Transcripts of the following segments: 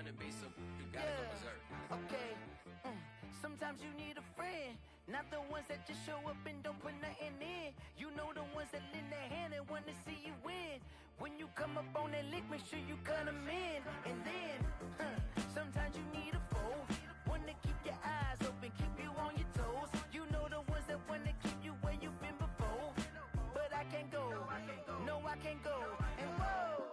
the beat, so you gotta go berserk. Okay. Sometimes you need a friend, not the ones that just show up and don't put nothing in. You know the ones that lend their hand and wanna see you win. When you come up on that lick, make sure you cut them in. And then, sometimes you need a foe, one to keep your eyes open, keep you on your toes. You know the ones that wanna keep you where you've been before. But I can't go, no I can't go. And whoa,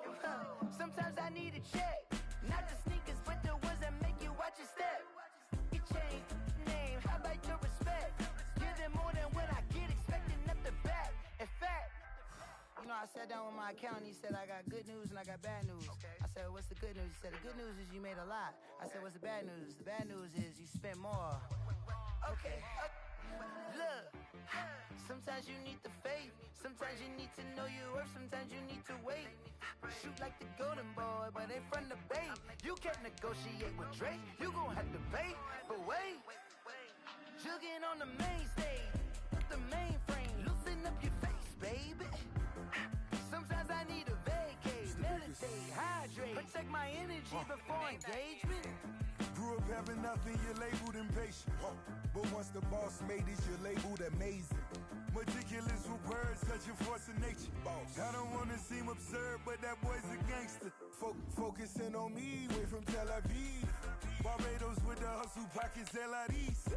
sometimes I need a check, not the sneakers, but the ones that make you watch your step. It changed name, how about your respect? Give them more than what I get, expecting nothing back. In fact, you know, I sat down with my accountant, he said, I got good news and I got bad news. Okay. I said, what's the good news? He said, the good news is you made a lot. I said, what's the bad news? The bad news is you spent more. Okay. Look, sometimes you need the faith, sometimes you need to know your worth, sometimes you need to wait. Shoot like the golden boy, but they from the bay. You can't negotiate with Drake, you gon' have to pay. But wait, jugging on the main stage, with the mainframe, loosen up your face, baby. Sometimes I need a vacate, meditate, hydrate, protect my energy before engagement. Grew up having nothing, you're labeled impatient. But once the boss made it, you're labeled amazing. Meticulous with words, such a force of nature. I don't wanna seem absurd, but that boy's a gangster. Focusing on me, way from Tel Aviv. Barbados with the hustle pockets, LIDs.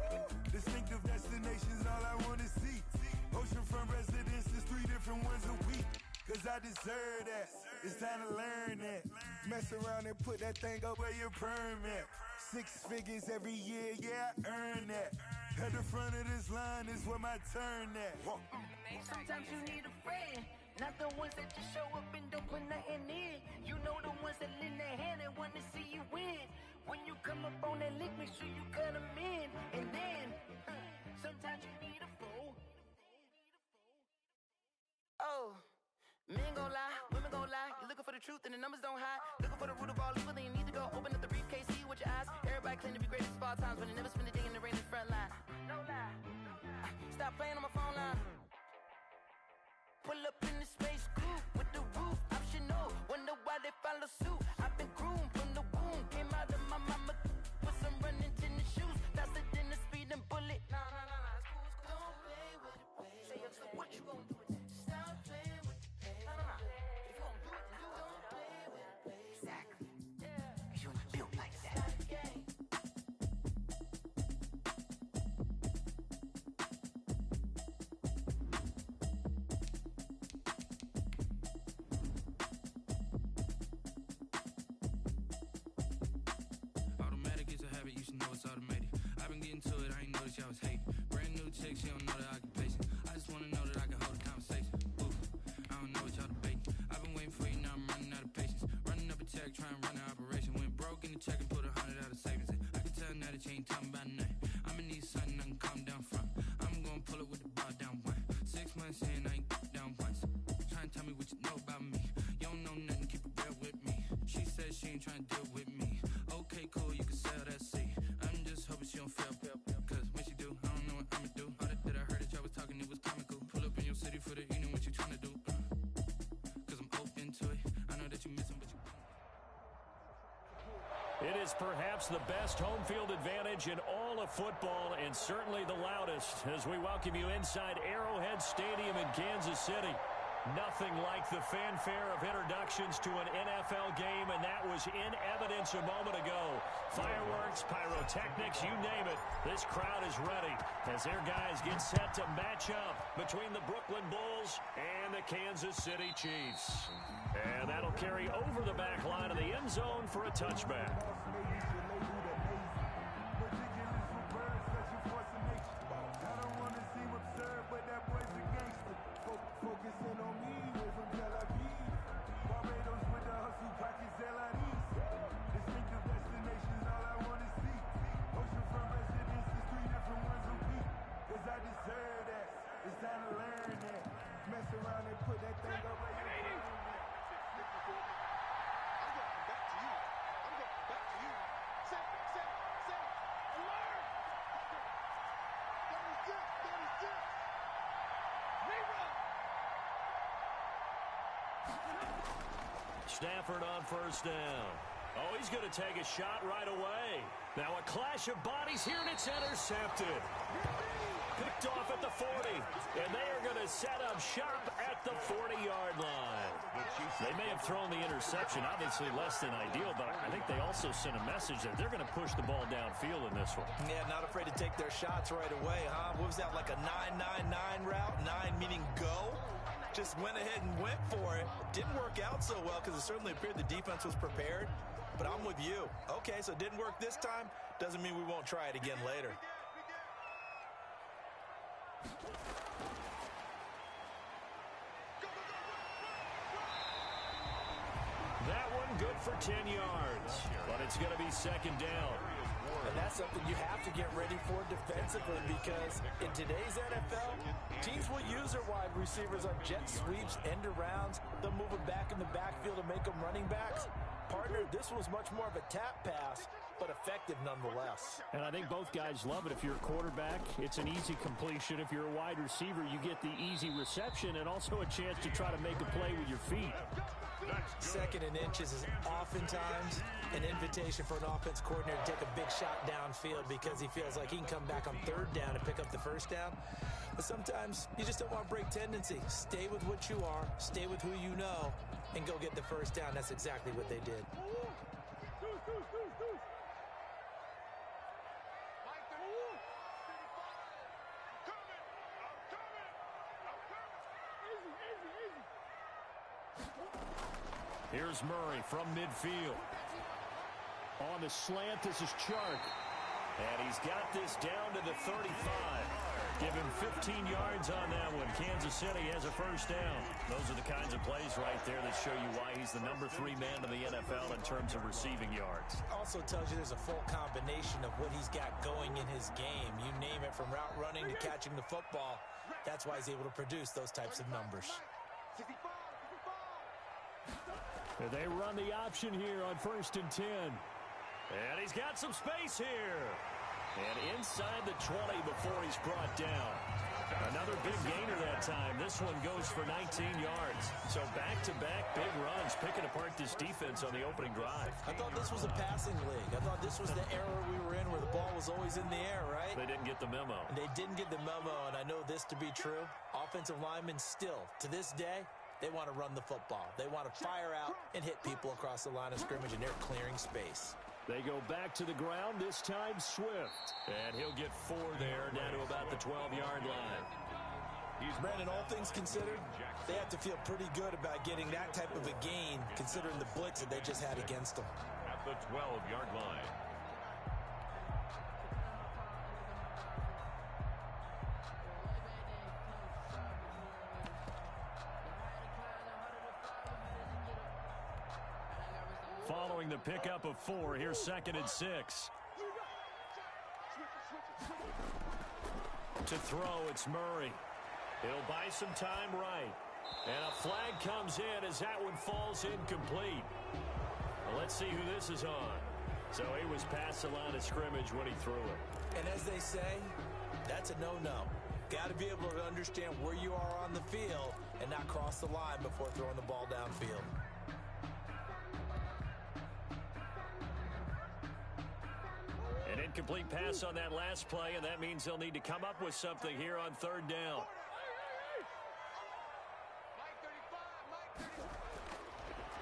Distinctive destinations, all I wanna see. Oceanfront residences, 3 different ones a week. Cause I deserve that, it's time to learn that. Mess around and put that thing up where your permit. 6 figures every year, yeah, I earn that. At the front of this line is where my turn at. Sometimes you need a friend, not the ones that just show up and don't put nothing in. You know the ones that lend their hand and want to see you win. When you come up on that lick, make sure you cut them in. And then, sometimes you need a foe. Oh. Men gon' lie, women gon' lie. You're looking for the truth and the numbers don't hide. Looking for the root of all evil, then you need to go open up the briefcase, see with your eyes. Everybody claim to be greatest of all times, but they never spend a day in the rain in the front line. No lie. Stop playing on my phone line. Pull up in the space coupe with the roof optional. Wonder why they follow suit. I've been groomed from the womb, came out of my mama with some running tennis shoes, faster than the speeding bullet. Nah, it's cool, it's cool. Don't play with it, baby. Say up, so what you gon' do with it? Stop playing with it. If you gon' do it, then don't play with it, baby. Exactly. Yeah. Cause you're not built like that. Automatic is a habit, you should know it's automated. I've been getting to it, I ain't noticed y'all was hating. Brand new chick, she don't know the occupation. I just wanna know that I can hold a conversation. I don't know what y'all debating. I've been waiting for you, now I'm running out of patience. Running up a check, trying to run an operation. Went broke in the check and put 100 out of savings in. I can tell now that you ain't talking about nothing. I'ma need something I can calm down from. I'm gonna pull it with the bar down one. 6 months in, I ain't down once. Trying to tell me what you know about me. You don't know nothing, keep it real with me. She says she ain't trying to deal with me. Okay, cool, you can sell that seat. I'm just hoping she don't fail. Cause when she do, I don't know what I'ma do. All that I heard that y'all was talking, it was comical. Pull up in your city for the evening, what you trying to do? Cause I'm open to it. I know that you miss him, but you... It is perhaps the best home field advantage in all of football, and certainly the loudest, as we welcome you inside Arrowhead Stadium in Kansas City. Nothing like the fanfare of introductions to an NFL game, and that was in evidence a moment ago. Fireworks, pyrotechnics, you name it. This crowd is ready as their guys get set to match up between the Brooklyn Bulls and the Kansas City Chiefs. And that'll carry over the back line of the end zone for a touchback. But that boy's a gangster. Focusing on me, way from Tel Aviv. Barbados with the hustle pockets, LIDs. Distinctive destinations, all I wanna see. Oceanfront residences, 3 different ones a week. Cause I deserve that, it's time to learn that. Mess around and put that thing up like you're I'm going back to you. I'm going back to you. Say, alert! That was it. Stafford on first down. Oh, he's going to take a shot right away. Now a clash of bodies here, and it's intercepted. Picked off at the 40, and they are going to set up shop at the 40-yard line. They may have thrown the interception, obviously less than ideal, but I think they also sent a message that they're going to push the ball downfield in this one. Yeah, not afraid to take their shots right away, huh? What was that, like a 9-9-9 route? 9 meaning go? Just went ahead and went for it. Didn't work out so well because it certainly appeared the defense was prepared. But I'm with you. Okay, so it didn't work this time. Doesn't mean we won't try it again later. That one good for 10 yards, but it's going to be second down. And that's something you have to get ready for defensively because in today's NFL, teams will use their wide receivers on jet sweeps, end arounds. They'll move them back in the backfield to make them running backs. Partner, this was much more of a tap pass, but effective nonetheless. And I think both guys love it. If you're a quarterback, it's an easy completion. If you're a wide receiver, you get the easy reception and also a chance to try to make a play with your feet. Second and inches is oftentimes an invitation for an offense coordinator to take a big shot downfield because he feels like he can come back on third down and pick up the first down. But sometimes you just don't want to break tendency. Stay with what you are, stay with who you know, and go get the first down. That's exactly what they did. Here's Murray from midfield. On the slant, this is Chark. And he's got this down to the 35. Give him 15 yards on that one. Kansas City has a first down. Those are the kinds of plays right there that show you why he's the number 3 man in the NFL in terms of receiving yards. Also tells you there's a full combination of what he's got going in his game. You name it, from route running to catching the football. That's why he's able to produce those types of numbers. They run the option here on 1st and 10. And he's got some space here. And inside the 20 before he's brought down. Another big gainer that time. This one goes for 19 yards. So back-to-back big runs, picking apart this defense on the opening drive. I thought this was a passing league. I thought this was the era we were in where the ball was always in the air, right? They didn't get the memo. And they didn't get the memo, and I know this to be true. Offensive linemen still, to this day, they want to run the football. They want to fire out and hit people across the line of scrimmage, and they're clearing space. They go back to the ground, this time Swift. And he'll get 4 there, down to about the 12-yard line. Brandon, all things considered, they have to feel pretty good about getting that type of a gain, considering the blitz that they just had against them. At the 12-yard line. Following the pickup of 4, here's 2nd and 6. To throw, it's Murray. He'll buy some time right. And a flag comes in as that one falls incomplete. Well, let's see who this is on. So he was past the line of scrimmage when he threw it. And as they say, that's a no-no. Got to be able to understand where you are on the field and not cross the line before throwing the ball downfield. An incomplete pass on that last play, and that means they'll need to come up with something here on 3rd down.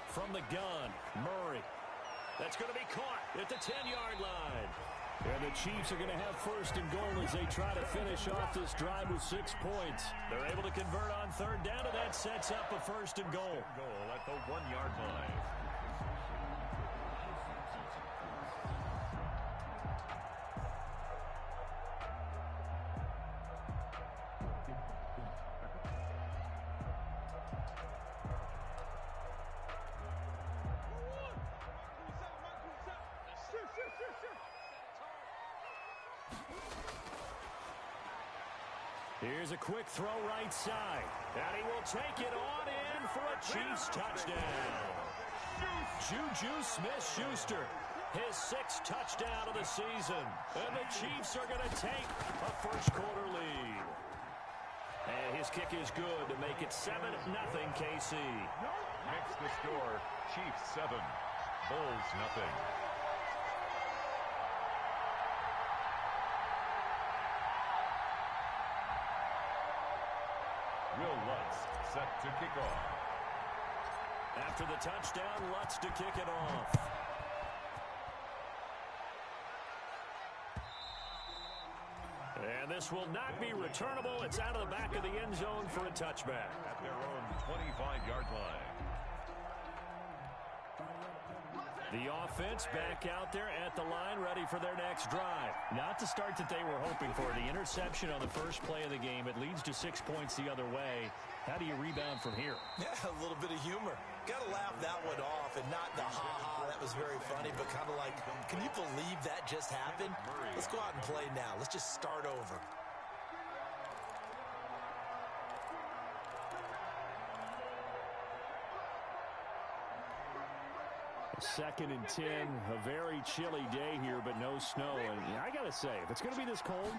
From the gun, Murray. That's going to be caught at the 10-yard line. And the Chiefs are going to have 1st and goal as they try to finish off this drive with 6 points. They're able to convert on 3rd down, and that sets up a 1st and goal. Goal at the 1-yard line. Here's a quick throw right side. And he will take it on in for a Chiefs touchdown. Juju Smith-Schuster, his 6th touchdown of the season. And the Chiefs are going to take a first-quarter lead. And his kick is good to make it 7-0 KC. Next the score, Chiefs 7, Bulls nothing. Will Lutz set to kick off. After the touchdown, Lutz to kick it off. And this will not be returnable. It's out of the back of the end zone for a touchback. At their own 25-yard line. The offense back out there at the line, ready for their next drive. Not the start that they were hoping for. The interception on the first play of the game. It leads to 6 points the other way. How do you rebound from here? Yeah, a little bit of humor. Got to laugh that one off, and not the ha-ha, that was very funny, but kind of like, can you believe that just happened? Let's go out and play now. Let's just start over. Second and 10, a very chilly day here, but no snow. And I got to say, if it's going to be this cold,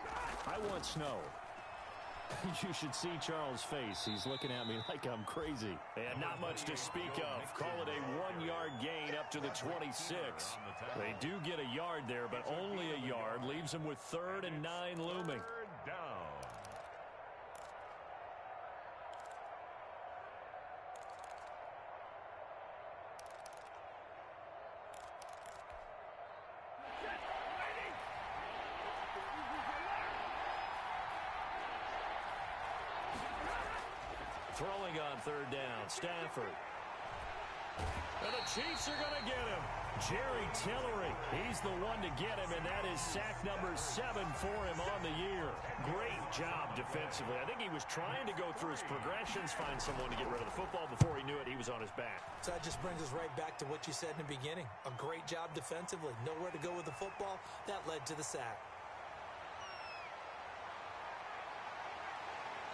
I want snow. You should see Charles' face. He's looking at me like I'm crazy. And not much to speak of. Call it a 1-yard gain up to the 26. They do get a yard there, but only a yard. Leaves them with 3rd and 9 looming. Third down. Throwing on 3rd down, Stafford. And the Chiefs are going to get him. Jerry Tillery, he's the one to get him, and that is sack number 7 for him on the year. Great job defensively. I think he was trying to go through his progressions, find someone to get rid of the football. Before he knew it, he was on his back. So that just brings us right back to what you said in the beginning. A great job defensively. Nowhere to go with the football. That led to the sack.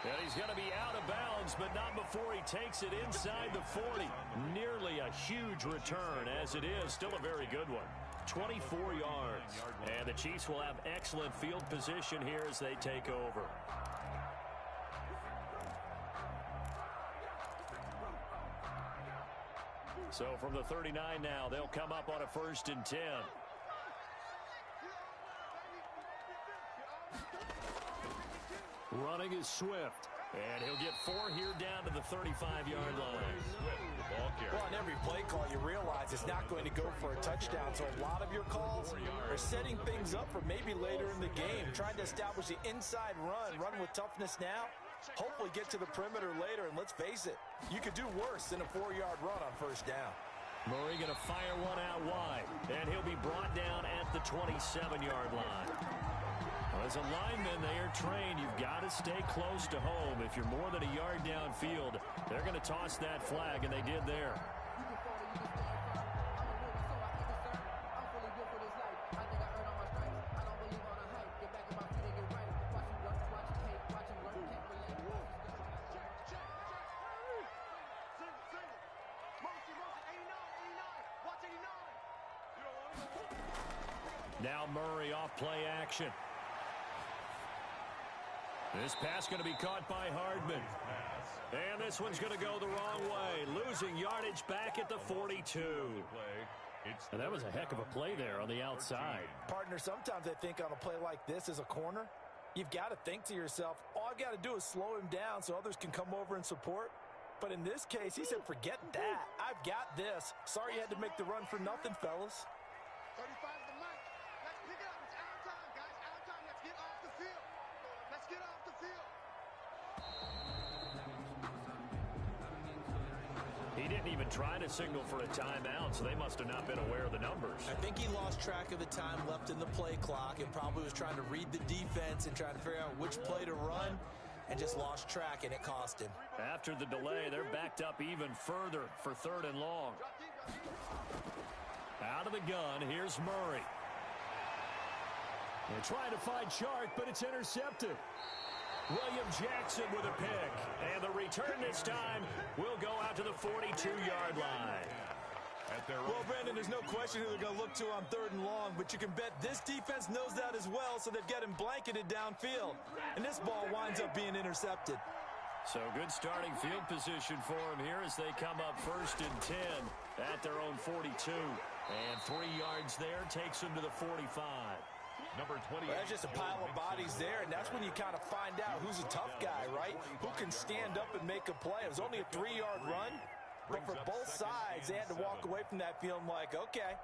And he's going to be out of bounds, but not before he takes it inside the 40. Nearly a huge return, as it is. Still a very good one. 24 yards. And the Chiefs will have excellent field position here as they take over. So from the 39 now, they'll come up on a 1st and 10. Running is Swift. And he'll get 4 here down to the 35-yard line. Well, on every play call, you realize it's not going to go for a touchdown. So a lot of your calls are setting things up for maybe later in the game. Trying to establish the inside run with toughness now. Hopefully get to the perimeter later. And let's face it, you could do worse than a 4-yard run on 1st down. Murray going to fire one out wide. And he'll be brought down at the 27-yard line. As a lineman, they are trained. You've got to stay close to home. If you're more than a yard downfield, they're going to toss that flag, and they did there. Now Murray off play action. This pass going to be caught by Hardman. And this one's going to go the wrong way. Losing yardage back at the 42. And that was a heck of a play there on the outside. Partner, sometimes I think on a play like this as a corner, you've got to think to yourself, all I've got to do is slow him down so others can come over and support. But in this case, he said, forget that. I've got this. Sorry you had to make the run for nothing, fellas. 35 is the mic. Let's pick it up. It's our time, guys. Our time. Let's get off the field. Let's get off the field. He didn't even try to signal for a timeout, so they must have not been aware of the numbers. I think he lost track of the time left in the play clock and probably was trying to read the defense and trying to figure out which play to run and just lost track, and it cost him. After the delay, they're backed up even further for 3rd and long. Out of the gun, here's Murray. They're trying to find Chark, but it's intercepted. William Jackson with a pick. And the return this time will go out to the 42-yard line. Well, Brandon, there's no question who they're going to look to on 3rd and long, but you can bet this defense knows that as well, so they've got him blanketed downfield. And this ball winds up being intercepted. So good starting field position for him here as they come up 1st and 10 at their own 42. And 3 yards there takes him to the 45. Number 20. Well, that's just a pile of bodies there, and that's when you kind of find out who's a tough guy, right? Who can stand up and make a play. It was only a 3-yard run, but for both sides, they had to walk away from that feeling like, okay,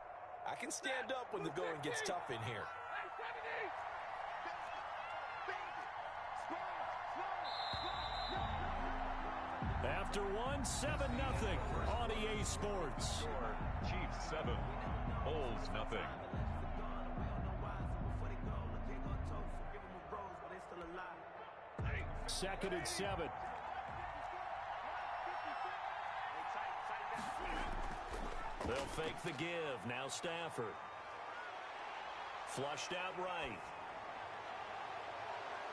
I can stand up when the going gets tough in here. After one, 7-0 on EA Sports. Chiefs 7, Bulls nothing. Second and 7. They'll fake the give. Now Stafford. Flushed out right.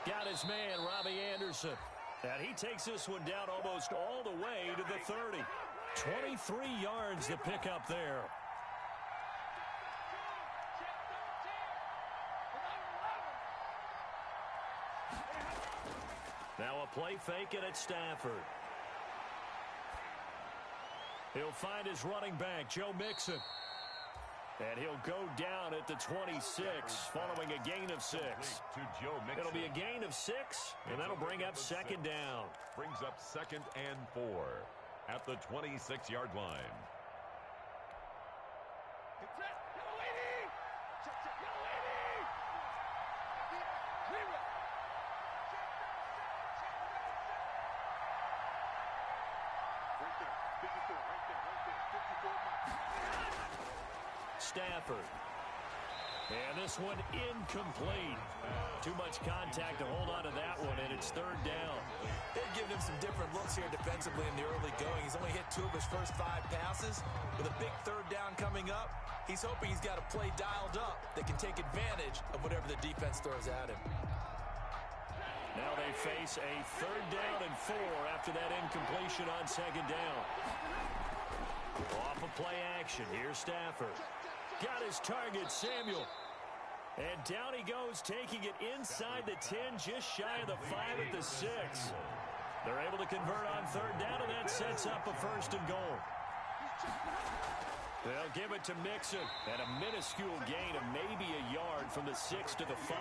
Got his man, Robbie Anderson. And he takes this one down almost all the way to the 30. 23 yards to pick up there. Now a play fake, and it's Stafford. He'll find his running back, Joe Mixon. And he'll go down at the 26, following a gain of 6. To Joe Mixon. It'll be a gain of 6, and that'll bring up second down. Brings up 2nd and 4 at the 26-yard line. Stafford. And this one incomplete. Too much contact to hold on to that one, and it's third down. They're giving him some different looks here defensively in the early going. He's only hit 2 of his first 5 passes. With a big third down coming up, he's hoping he's got a play dialed up that can take advantage of whatever the defense throws at him. Now they face a third down and 4 after that incompletion on second down. Off of play action, here's Stafford. Got his target, Samuel. And down he goes, taking it inside the 10, just shy of the 5 at the 6. They're able to convert on third down, and that sets up a first and goal. They'll give it to Mixon, and a minuscule gain of maybe a yard from the 6 to the 5.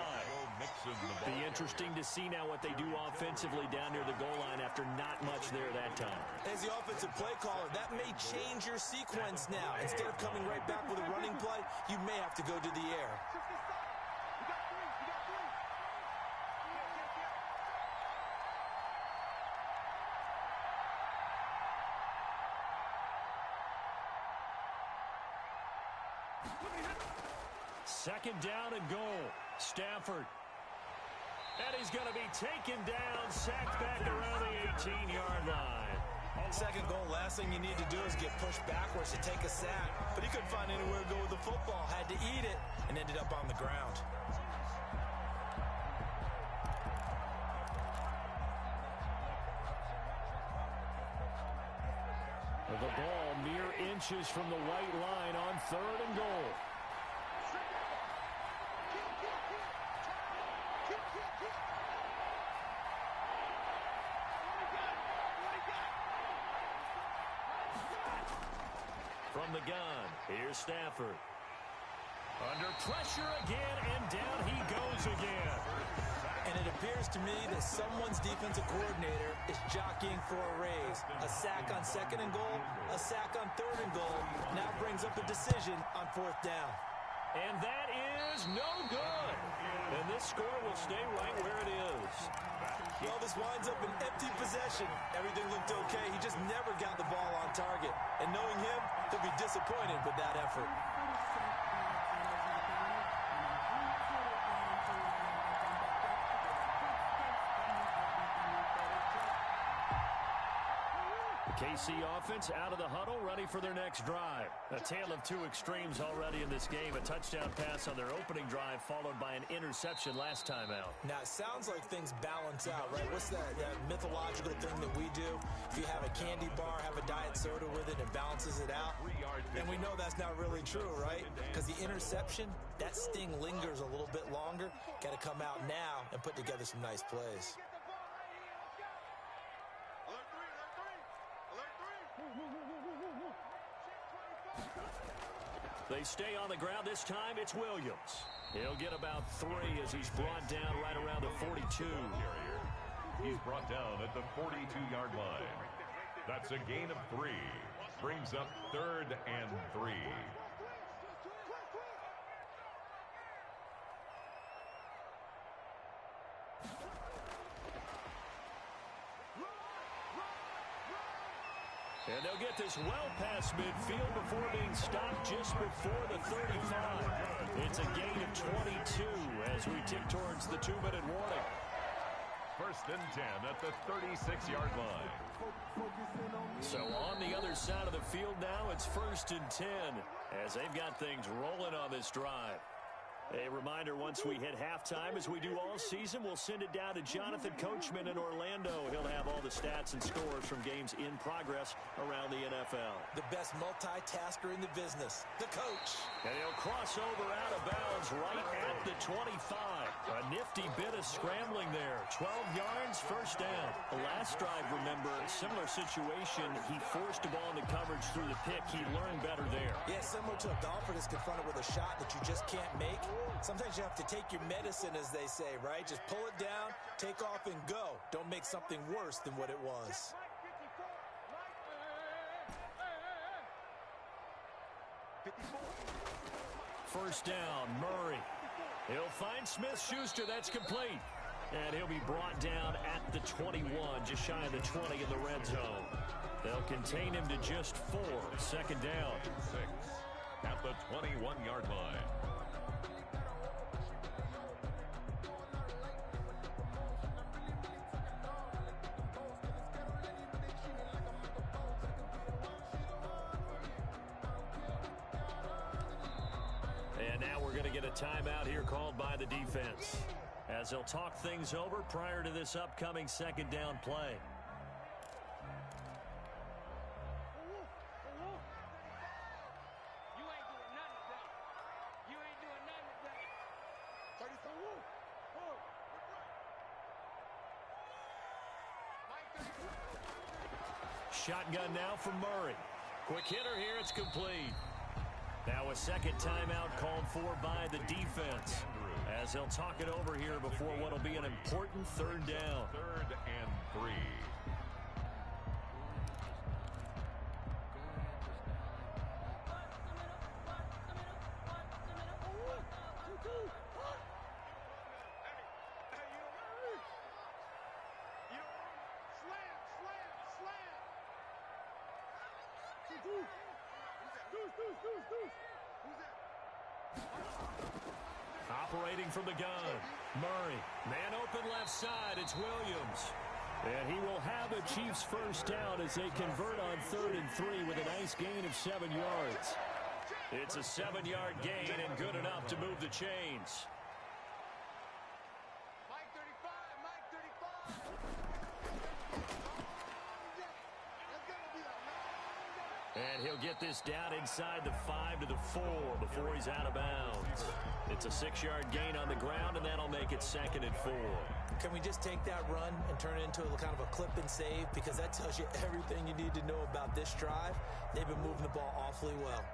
Be interesting to see now what they do offensively down near the goal line after not much there that time. As the offensive play caller, that may change your sequence now. Instead of coming right back with a running play, you may have to go to the air. Second down and goal. Stafford. And he's going to be taken down, sacked back around the 18-yard line. Second goal, last thing you need to do is get pushed backwards to take a sack. But he couldn't find anywhere to go with the football, had to eat it, and ended up on the ground. The ball mere inches from the white line on third and goal. From the gun, here's Stafford. Under pressure again, and down he goes again. And it appears to me that someone's defensive coordinator is jockeying for a raise. A sack on second and goal, a sack on third and goal, now brings up a decision on fourth down. And that is no good. And this score will stay right where it is. Well, this winds up an empty possession. Everything looked okay. He just never got the ball on target. And knowing him, he'll be disappointed with that effort. KC offense out of the huddle, ready for their next drive. A tale of 2 extremes already in this game. A touchdown pass on their opening drive, followed by an interception last time out. Now, it sounds like things balance out, right? What's that mythological thing that we do? If you have a candy bar, have a diet soda with it, it balances it out. And we know that's not really true, right? Because the interception, that sting lingers a little bit longer. Got to come out now and put together some nice plays. They stay on the ground. This time it's Williams. He'll get about 3 as he's brought down right around the 42. He's brought down at the 42-yard line. That's a gain of 3. Brings up 3rd and 3. And they'll get this well past midfield before being stopped just before the 35. It's a gain of 22 as we tick towards the 2-minute warning. 1st and 10 at the 36-yard line. So on the other side of the field now, it's 1st and 10 as they've got things rolling on this drive. A reminder, once we hit halftime, as we do all season, we'll send it down to Jonathan Coachman in Orlando. He'll have all the stats and scores from games in progress around the NFL. The best multitasker in the business, the coach. And he'll cross over out of bounds right at the 25. A nifty bit of scrambling there. 12 yards, 1st down. The last drive, remember, similar situation. He forced the ball into coverage through the pick. He learned better there. Yeah, similar to a golfer that's confronted with a shot that you just can't make. Sometimes you have to take your medicine, as they say, right? Just pull it down, take off, and go. Don't make something worse than what it was. First down, Murray. He'll find Smith-Schuster. That's complete. And he'll be brought down at the 21, just shy of the 20 in the red zone. They'll contain him to just 4. 2nd down. 6 at the 21-yard line. And now we're going to get a timeout here called by the defense as they'll talk things over prior to this upcoming 2nd down play. Shotgun now from Murray. Quick hitter here, it's complete. Now a 2nd timeout called for by the defense as they'll talk it over here before what will be an important 3rd down. 3rd and 3. Operating from the gun, Murray. Man open left side, it's Williams. And he will have a Chiefs 1st down as they convert on 3rd and 3 with a nice gain of 7 yards. It's a 7-yard gain and good enough to move the chains. And he'll get this down inside the 5 to the 4 before he's out of bounds. It's a 6-yard gain on the ground, and that'll make it 2nd and 4. Can we just take that run and turn it into a kind of a clip and save? Because that tells you everything you need to know about this drive. They've been moving the ball awfully well.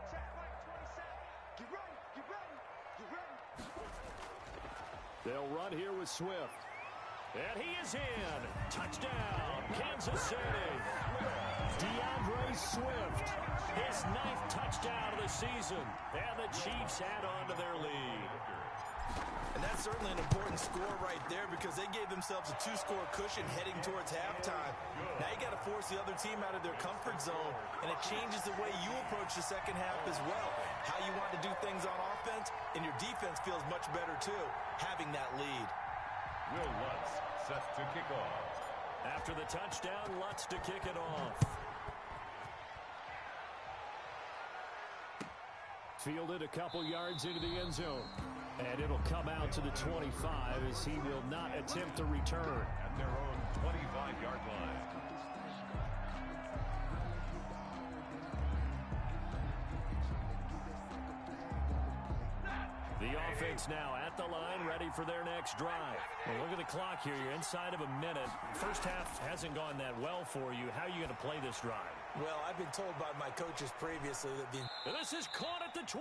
They'll run here with Swift. And he is in. Touchdown, Kansas City. DeAndre Swift, his 9th touchdown of the season. And the Chiefs add on to their lead. And that's certainly an important score right there because they gave themselves a 2-score cushion heading towards halftime. Now you got to force the other team out of their comfort zone, and it changes the way you approach the 2nd half as well. How you want to do things on offense, and your defense feels much better too, having that lead. Will Lutz set to kick off. After the touchdown, Lutz to kick it off. Fielded a couple yards into the end zone. And it'll come out to the 25 as he will not attempt to return. At their own 25-yard line. The offense now at the line, ready for their next drive. Well, look at the clock here. You're inside of a minute. First half hasn't gone that well for you. How are you going to play this drive? Well, I've been told by my coaches previously that And this is caught at the 20.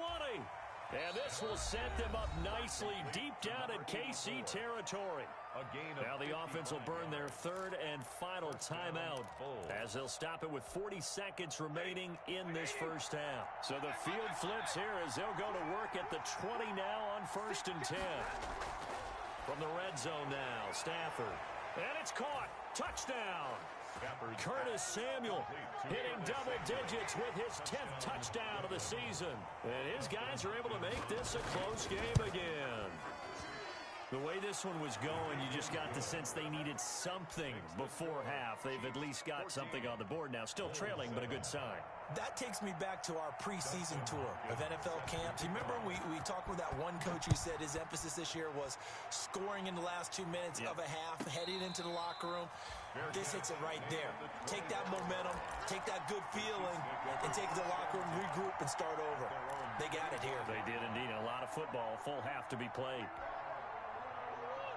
And this will set them up nicely deep down in KC territory. Now the offense will burn their third and final timeout as they'll stop it with 40 seconds remaining in this first half. So the field flips here as they'll go to work at the 20 now on 1st and 10. From the red zone now, Stafford. And it's caught. Touchdown. Curtis Samuel hitting double digits with his 10th touchdown of the season. And his guys are able to make this a close game again. The way this one was going, you just got the sense they needed something before half. They've at least got something on the board now. Still trailing, but a good sign. That takes me back to our preseason tour of NFL camps. You remember we talked with that one coach who said his emphasis this year was scoring in the last 2 minutes of a half, heading into the locker room. This hits it right there. Take that momentum, take that good feeling, and take it to the locker room, regroup, and start over. They got it here. They did indeed. A lot of football, full half to be played.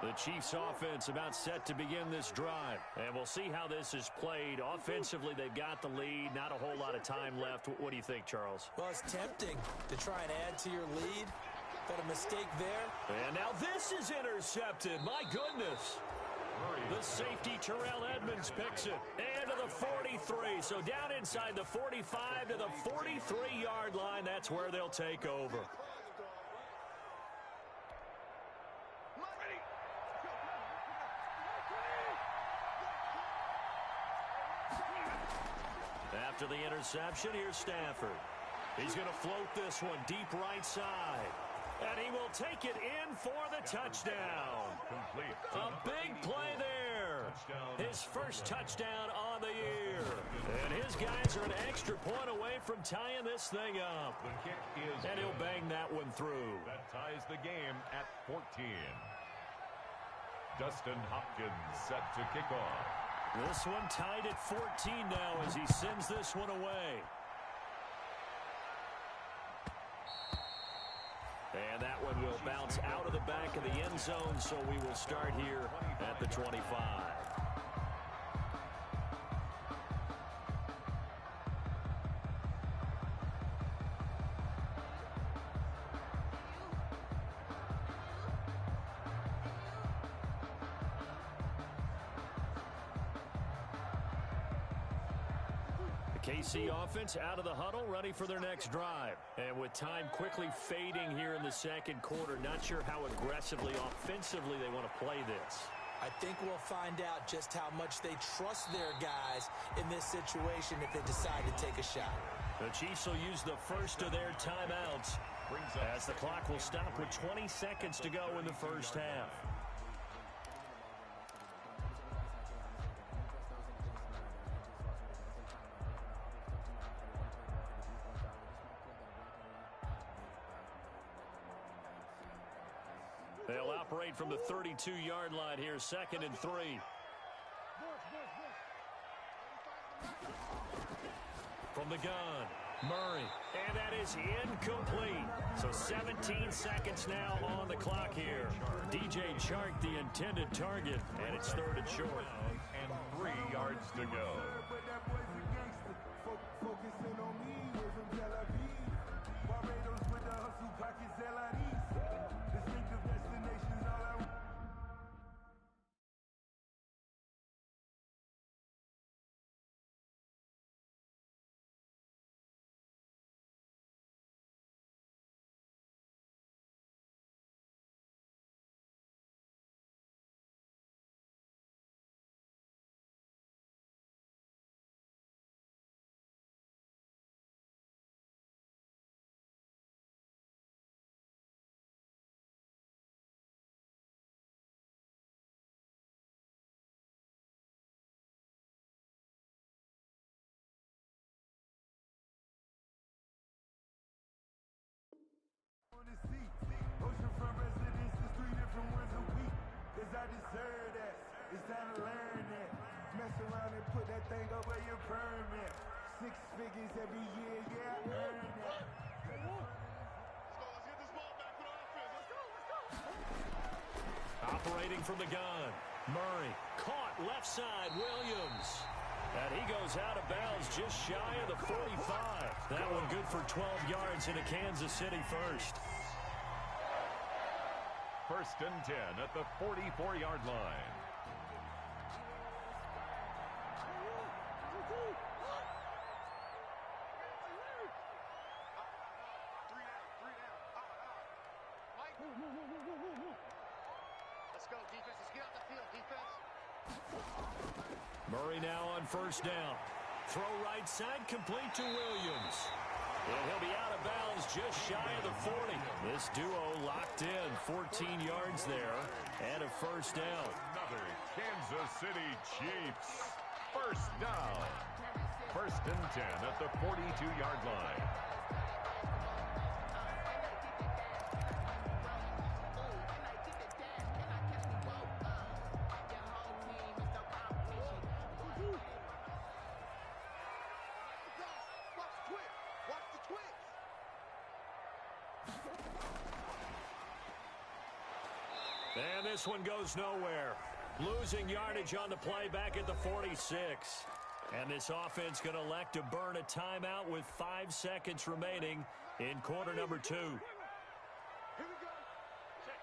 The Chiefs offense about set to begin this drive. And we'll see how this is played. Offensively, they've got the lead. Not a whole lot of time left. What do you think, Charles? Well, it's tempting to try and add to your lead, but a mistake there. And now this is intercepted. My goodness. The safety, Terrell Edmonds, picks it. And to the 43. So down inside the 45 to the 43-yard line. That's where they'll take over. After the interception, here's Stafford. He's going to float this one deep right side. And he will take it in for the touchdown. A big play there. His first touchdown on the year. And his guys are an extra point away from tying this thing up. The kick is and he'll bang that one through. That ties the game at 14. Dustin Hopkins set to kick off. This one tied at 14 now as he sends this one away. And that one will bounce out of the back of the end zone, so we will start here at the 25. KC offense out of the huddle, ready for their next drive. And with time quickly fading here in the second quarter, not sure how aggressively, offensively they want to play this. I think we'll find out just how much they trust their guys in this situation if they decide to take a shot. The Chiefs will use the first of their timeouts as the clock will stop with 20 seconds to go in the first half. They'll operate from the 32-yard line here, 2nd and 3. From the gun, Murray. And that is incomplete. So 17 seconds now on the clock here. DJ Chark, the intended target, and it's 3rd and short. And 3 yards to go. Oceanfront residences, 3 different ones a week. 'Cause I deserve that. It's time to learn that. Mess around and put that thing over your permit. 6 figures every year, yeah, I earned that. Let's get this ball back for the offense. Let's go. Operating from the gun, Murray caught left side, Williams. And he goes out of bounds just shy of the 45. That one good for 12 yards into Kansas City first. 1st and 10 at the 44-yard line. Let's go, defense. Let's get out the field, defense. Murray now on 1st down. Throw right side, complete to Williams. And he'll be out of bounds just shy of the 40. This duo locked in, 14 yards there, and a 1st down. Another Kansas City Chiefs 1st down. 1st and 10 at the 42-yard line. And this one goes nowhere. Losing yardage on the play back at the 46. And this offense going to elect to burn a timeout with 5 seconds remaining in quarter number 2. Here we go. Check.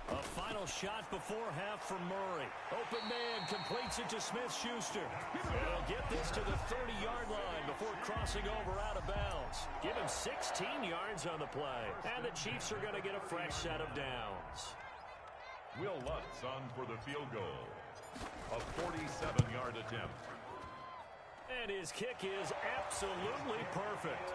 A final shot before half from Murray. Open man completes it to Smith-Schuster. They'll get this to the 30-yard line before crossing over out of bounds. Give him 16 yards on the play. And the Chiefs are going to get a fresh set of downs. Will Lutz on for the field goal. A 47-yard attempt. And his kick is absolutely perfect.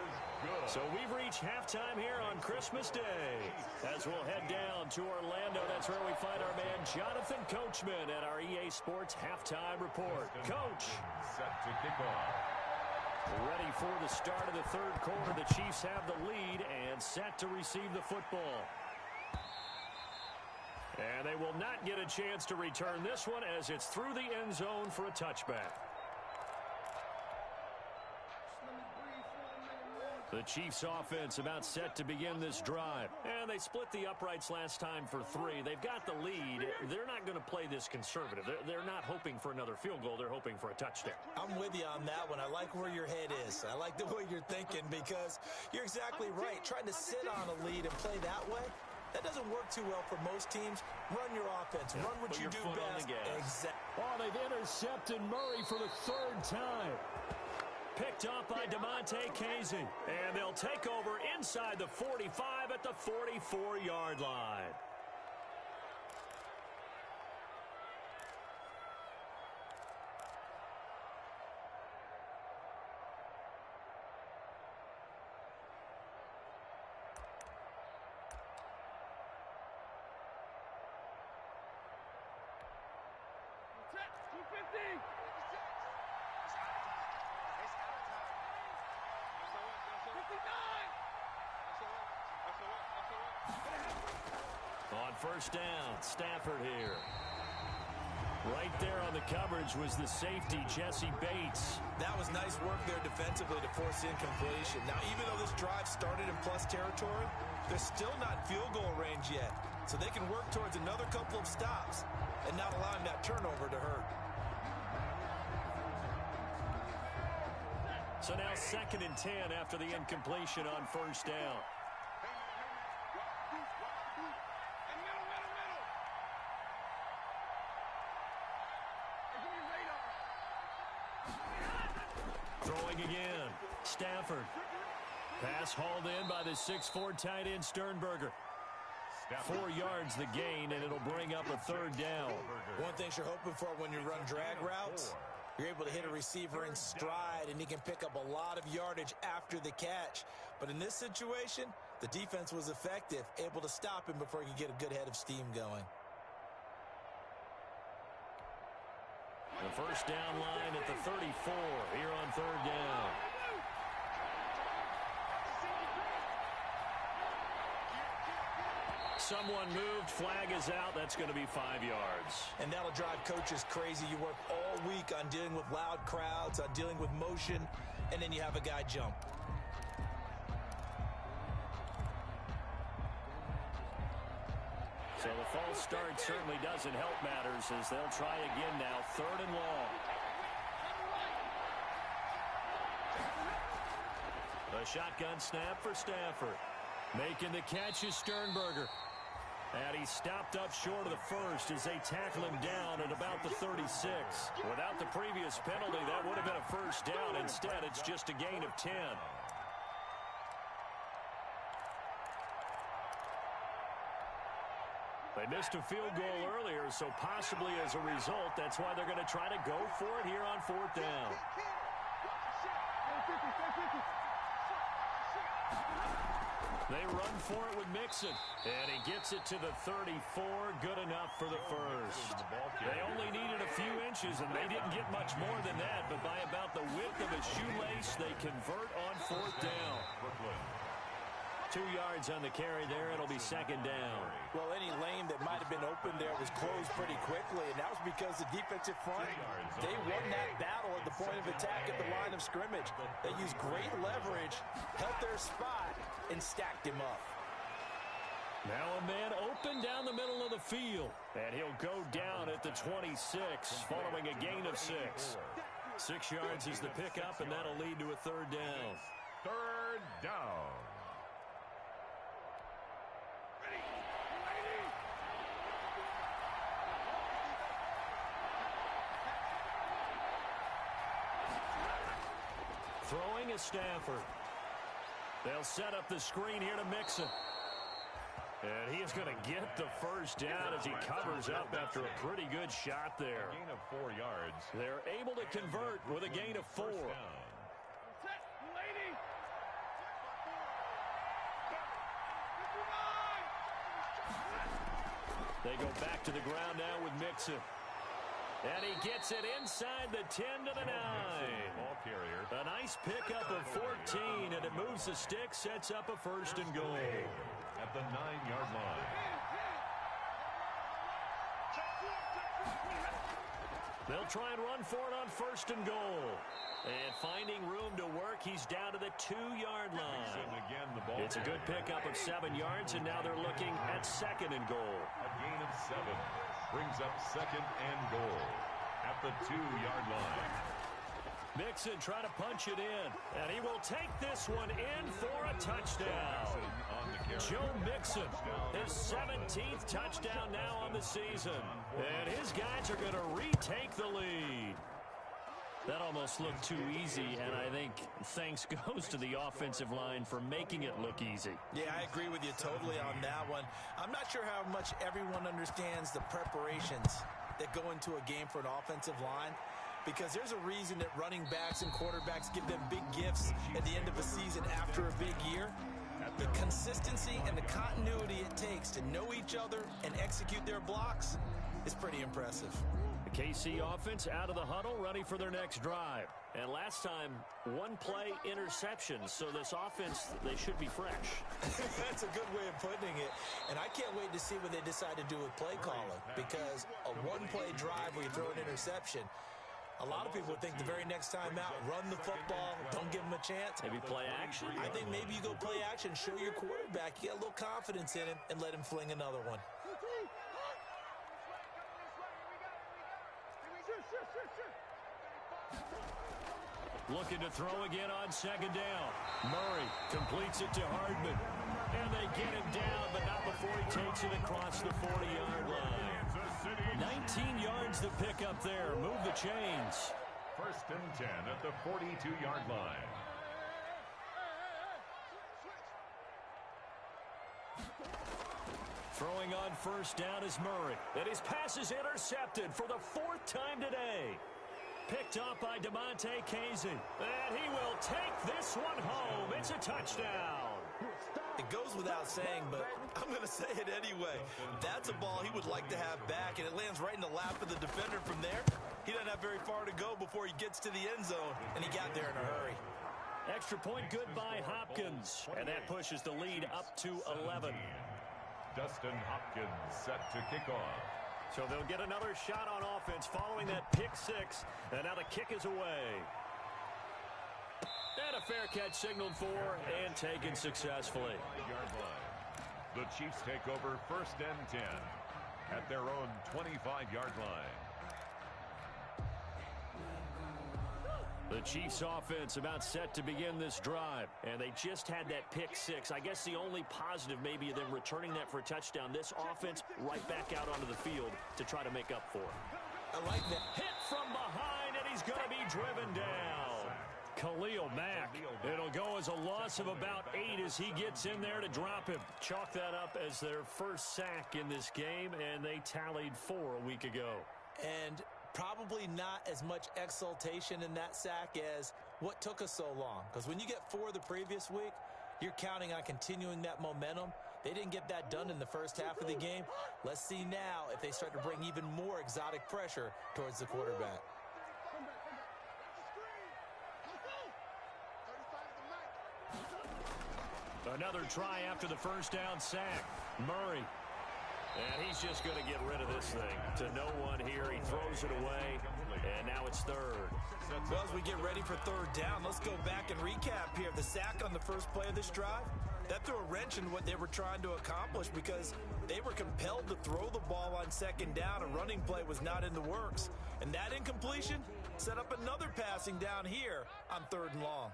So we've reached halftime here on Christmas Day. As we'll head down to Orlando, that's where we find our man Jonathan Coachman at our EA Sports Halftime Report. Coach. Set to kick off. Ready for the start of the 3rd quarter. The Chiefs have the lead and set to receive the football. And they will not get a chance to return this one as it's through the end zone for a touchback. The Chiefs offense about set to begin this drive. And they split the uprights last time for 3. They've got the lead. They're not going to play this conservative. They're not hoping for another field goal. They're hoping for a touchdown. I'm with you on that one. I like where your head is. I like the way you're thinking because you're exactly right. Trying to sit on a lead and play that way, that doesn't work too well for most teams. Run your offense. Run what you do best. Exactly. Oh, they've intercepted Murray for the 3rd time. Picked up by DeMonte Casey. And they'll take over inside the 45 at the 44-yard line. On 1st down, Stafford here. Right there on the coverage was the safety, Jesse Bates. That was nice work there defensively to force incompletion. Now, even though this drive started in plus territory, they're still not in field goal range yet. So they can work towards another couple of stops and not allowing that turnover to hurt. So now 2nd and 10 after the incompletion on 1st down. Throwing again. Stafford. Pass hauled in by the 6'4" tight end Sternberger. 4 yards the gain, and it'll bring up a 3rd down. One thing you're hoping for when you run drag routes, you're able to hit a receiver in stride, and he can pick up a lot of yardage after the catch. But in this situation, the defense was effective, able to stop him before he could get a good head of steam going. The 1st down line at the 34 here on 3rd down. Someone moved, flag is out. That's going to be 5 yards. And that'll drive coaches crazy. You work all week on dealing with loud crowds, on dealing with motion, and then you have a guy jump. So the false start certainly doesn't help matters as they'll try again now, 3rd and long. A shotgun snap for Stafford. Making the catch is Sternberger. And he stopped up short of the first as they tackle him down at about the 36. Without the previous penalty, that would have been a first down. Instead, it's just a gain of 10. They missed a field goal earlier, so possibly as a result, that's why they're going to try to go for it here on 4th down. They run for it with Mixon, and he gets it to the 34. Good enough for the first. They only needed a few inches, and they didn't get much more than that, but by about the width of a shoelace, they convert on 4th down. 2 yards on the carry there. It'll be 2nd down. Well, any lane that might have been open there was closed pretty quickly, and that was because the defensive front, they won that battle at the point of attack at the line of scrimmage. They used great leverage, held their spot, and stacked him up. Now a man open down the middle of the field, and he'll go down at the 26 following a gain of 6. 6 yards is the pickup, and that'll lead to a 3rd down. 3rd down. Throwing is Stafford. They'll set up the screen here to Mixon. And he is going to get the first down as he covers up after a pretty good shot there. A gain of 4 yards. They're able to convert with a gain of 4. They go back to the ground now with Mixon. And he gets it inside the 10 to the 9. Ball carrier. A nice pickup of 14, and it moves the stick, sets up a 1st and goal. At the 9-yard line. They'll try and run for it on 1st and goal. And finding room to work, he's down to the 2-yard line. Again, the ball It's a good pickup of 7 yards, and now they're looking at 2nd and goal. A gain of 7 brings up 2nd and goal at the 2-yard line. Mixon trying to punch it in, and he will take this one in for a touchdown. Joe Mixon, his 17th touchdown now on the season. And his guys are going to retake the lead. That almost looked too easy, and I think thanks goes to the offensive line for making it look easy. Yeah, I agree with you totally on that one. I'm not sure how much everyone understands the preparations that go into a game for an offensive line, because there's a reason that running backs and quarterbacks give them big gifts at the end of a season after a big year. The consistency and the continuity it takes to know each other and execute their blocks is pretty impressive. The KC offense out of the huddle, ready for their next drive. And last time, 1-play interception, so this offense, they should be fresh. That's a good way of putting it. And I can't wait to see what they decide to do with play calling, because a 1-play drive where you throw an interception, a lot of people would think the very next time out, run the football, don't give them a chance. Maybe play action. I think maybe you go play action, show your quarterback, you get a little confidence in him, and let him fling another one. Looking to throw again on 2nd down. Murray completes it to Hardman. And they get him down, but not before he takes it across the 40-yard line. 19 yards to pick up there. Move the chains. 1st and 10 at the 42-yard line. Throwing on 1st down is Murray. And his pass is intercepted for the 4th time today. Picked up by DeMonte Casey. And he will take this one home. It's a touchdown. It goes without saying, but I'm going to say it anyway. That's a ball he would like to have back, and it lands right in the lap of the defender from there. He doesn't have very far to go before he gets to the end zone, and he got there in a hurry. Extra point good by Hopkins. And that pushes the lead up to 11. Dustin Hopkins set to kick off. So they'll get another shot on offense following that pick 6. And now the kick is away. And a fair catch signaled for and taken successfully. The Chiefs take over 1st and 10 at their own 25-yard line. The Chiefs offense about set to begin this drive, and they just had that pick six. I guess the only positive maybe of them returning that for a touchdown. This offense right back out onto the field to try to make up for it. I like that. Hit from behind, and he's going to be driven down. Khalil Mack. It'll go as a loss of about 8 as he gets in there to drop him. Chalk that up as their first sack in this game, and they tallied 4 a week ago. And probably not as much exultation in that sack as what took us so long. Because when you get 4 the previous week, you're counting on continuing that momentum. They didn't get that done in the first half of the game. Let's see now if they start to bring even more exotic pressure towards the quarterback. Another try after the first down sack. Murray. And he's just going to get rid of this thing to no one here. He throws it away, and now it's 3rd. Well, as we get ready for 3rd down, let's go back and recap here. The sack on the first play of this drive, that threw a wrench in what they were trying to accomplish because they were compelled to throw the ball on 2nd down. A running play was not in the works. And that incompletion set up another passing down here on 3rd and long.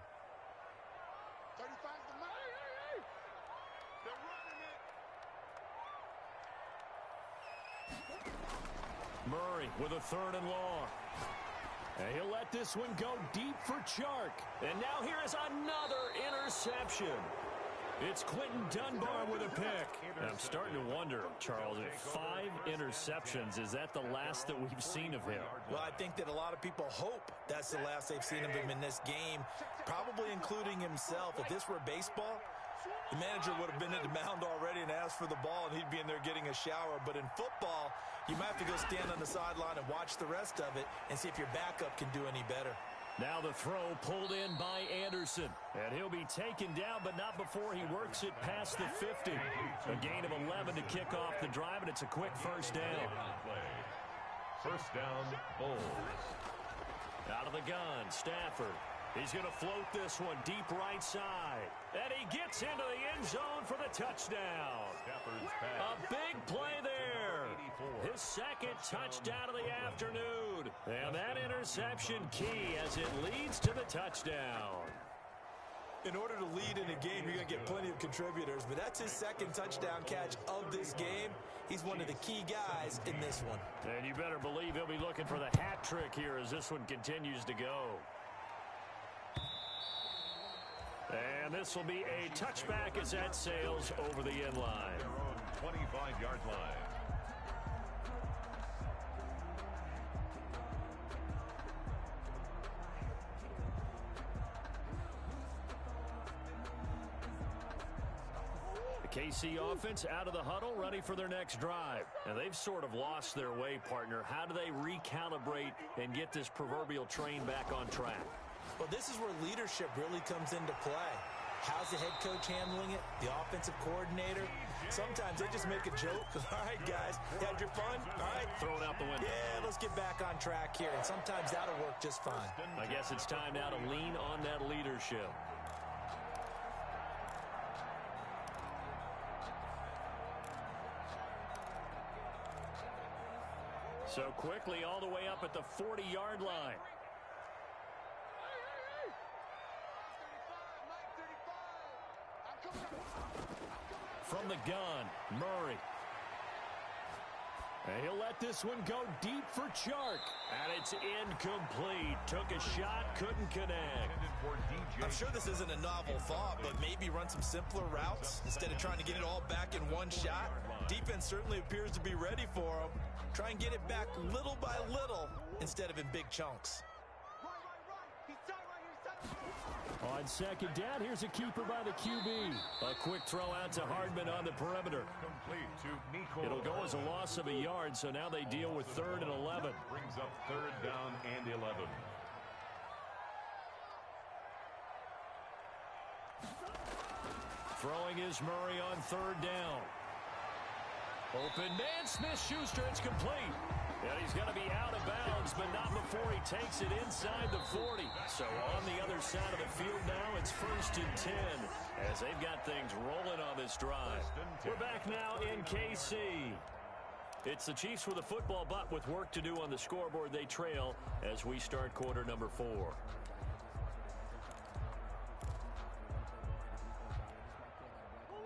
35's the mark. They're running it. Murray with a 3rd and long. And he'll let this one go deep for Chark. And now here is another interception. It's Quentin Dunbar with a pick. And I'm starting to wonder, Charles, at 5 interceptions, is that the last that we've seen of him? Well, I think that a lot of people hope that's the last they've seen of him in this game, probably including himself. If this were baseball, the manager would have been at the mound already and asked for the ball, and he'd be in there getting a shower. But in football, you might have to go stand on the sideline and watch the rest of it and see if your backup can do any better. Now the throw pulled in by Anderson. And he'll be taken down, but not before he works it past the 50. A gain of 11 to kick off the drive, and it's a quick 1st down. 1st down, Bulls. Out of the gun, Stafford. He's going to float this one deep right side. And he gets into the end zone for the touchdown. Stafford's pass. A big play there. His 2nd touchdown of the afternoon. And that interception key as it leads to the touchdown. In order to lead in a game, you're going to get plenty of contributors, but that's his 2nd touchdown catch of this game. He's one of the key guys in this one. And you better believe he'll be looking for the hat trick here as this one continues to go. And this will be a touchback as that sails over the end line. Their own 25-yard line. The KC offense out of the huddle, ready for their next drive. And they've sort of lost their way, partner. How do they recalibrate and get this proverbial train back on track? Well, this is where leadership really comes into play. How's the head coach handling it? The offensive coordinator? Sometimes they just make a joke. All right, guys, you had your fun? All right. Throw it out the window. Yeah, let's get back on track here. And sometimes that'll work just fine. I guess it's time now to lean on that leadership. So quickly all the way up at the 40-yard line. From the gun, Murray. And he'll let this one go deep for Chark. And it's incomplete. Took a shot, couldn't connect. I'm sure this isn't a novel thought, but maybe run some simpler routes instead of trying to get it all back in one shot. Defense certainly appears to be ready for him. Try and get it back little by little instead of in big chunks. On 2nd down, here's a keeper by the QB. A quick throw out to Hardman on the perimeter. Complete to Nico. It'll go as a loss of a yard, so now they deal with 3rd and 11. Brings up 3rd down and 11. Throwing is Murray on 3rd down. Open man, Smith-Schuster, it's complete. And he's going to be out of bounds, but not before he takes it inside the 40. So on the other side of the field now, it's 1st and 10 as they've got things rolling on this drive. We're back now in KC. It's the Chiefs with a football, but with work to do on the scoreboard, they trail as we start quarter number 4.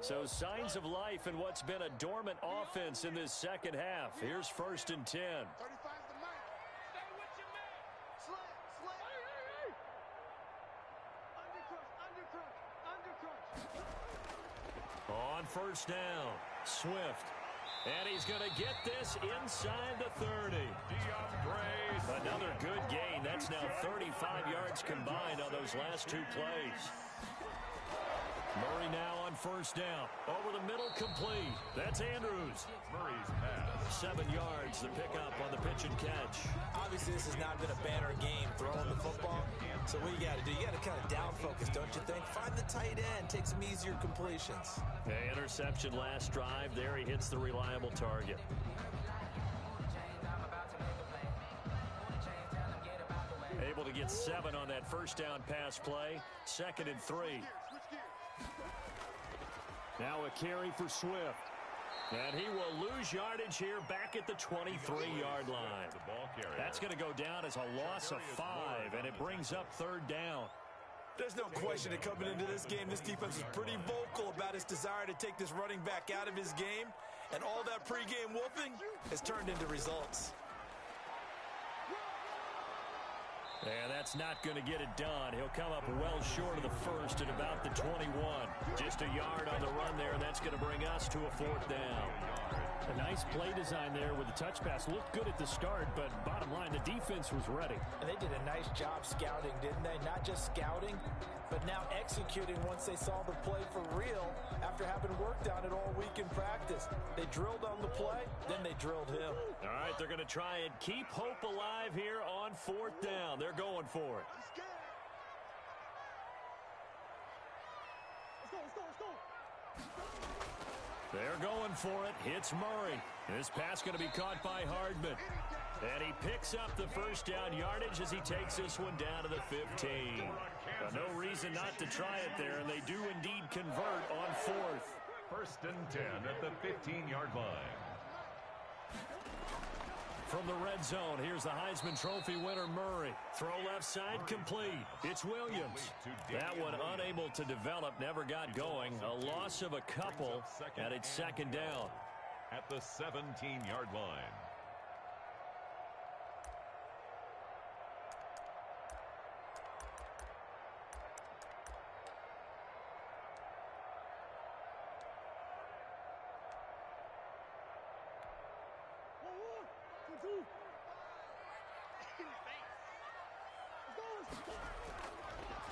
So signs of life in what's been a dormant offense in this second half. Here's 1st and 10. 35's the man. Stay with your man. Slant, slant. Hey. Undercrush. On 1st down, Swift. And he's going to get this inside the 30. Another good gain. That's now 35 yards combined on those last 2 plays. Murray now on 1st down. Over the middle, complete. That's Andrews. Murray's pass. 7 yards, the pickup on the pitch and catch. Obviously, this has not been a banner game throwing the football. So what you got to do, you got to kind of down focus, don't you think? Find the tight end, take some easier completions. Okay, interception last drive. There he hits the reliable target. Able to get 7 on that 1st down pass play. 2nd and 3. Now a carry for Swift. And he will lose yardage here back at the 23-yard line. That's going to go down as a loss of 5, and it brings up 3rd down. There's no question that coming into this game, this defense was pretty vocal about its desire to take this running back out of his game. And all that pregame wolfing has turned into results. And that's not going to get it done. He'll come up well short of the 1st at about the 21. Just a yard on the run there, and that's going to bring us to a 4th down. A nice play design there with the touch pass. Looked good at the start, but bottom line, the defense was ready. And they did a nice job scouting, didn't they? Not just scouting, but now executing once they saw the play for real after having worked on it all week in practice. They drilled on the play, then they drilled him. All right, they're going to try and keep hope alive here on 4th down. They're going for it. Let's go. They're going for it. Hits Murray. This pass going to be caught by Hardman. And he picks up the 1st down yardage as he takes this one down to the 15. No reason not to try it there, and they do indeed convert on 4th. 1st and 10 at the 15-yard line. From the red zone, here's the Heisman Trophy winner, Murray. Throw left side, complete. It's Williams. That one unable to develop, never got going. A loss of a couple, and it's 2nd down. At the 17-yard line.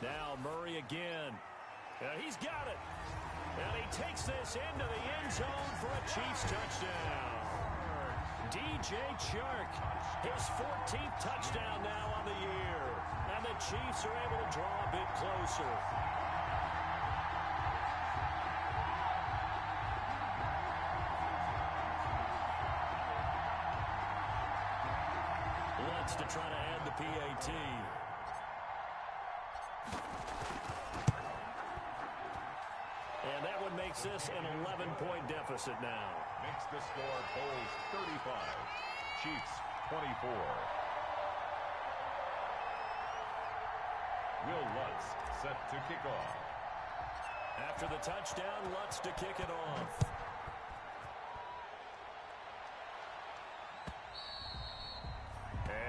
Now Murray again. He's got it. And he takes this into the end zone for a Chiefs touchdown. DJ Chark, his 14th touchdown now on the year. And the Chiefs are able to draw a bit closer. Lutz to try to add the PAT. And that one makes this an 11-point deficit now. Makes the score Bulls 35, Chiefs 24. Will Lutz set to kick off. After the touchdown, Lutz to kick it off.